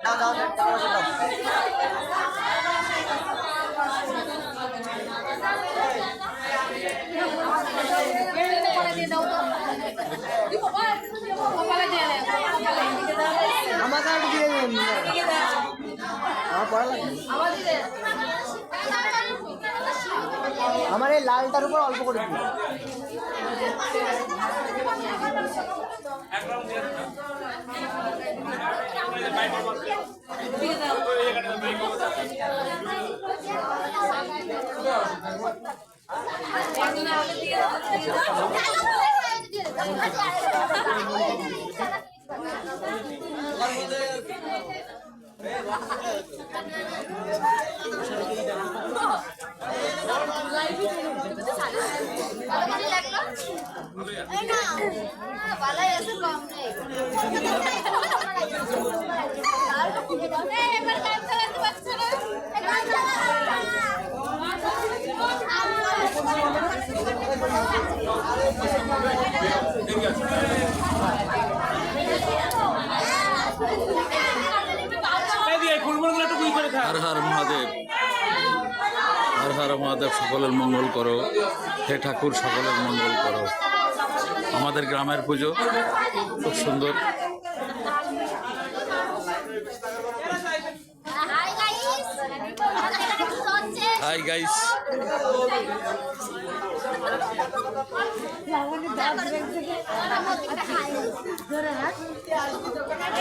দাও দাও দাও দাও। আমার কার্ড দিয়ে দিন। আমার পড়া লাগবে। আমার এই লালটার উপর অল্প করে দিন। হর হর মহাদেব, হর হর মহাদেব, সকলের মঙ্গল করো হে ঠাকুর, সকলের মঙ্গল করো। আমাদের গ্রামের পুজো খুব সুন্দর। Hi guys,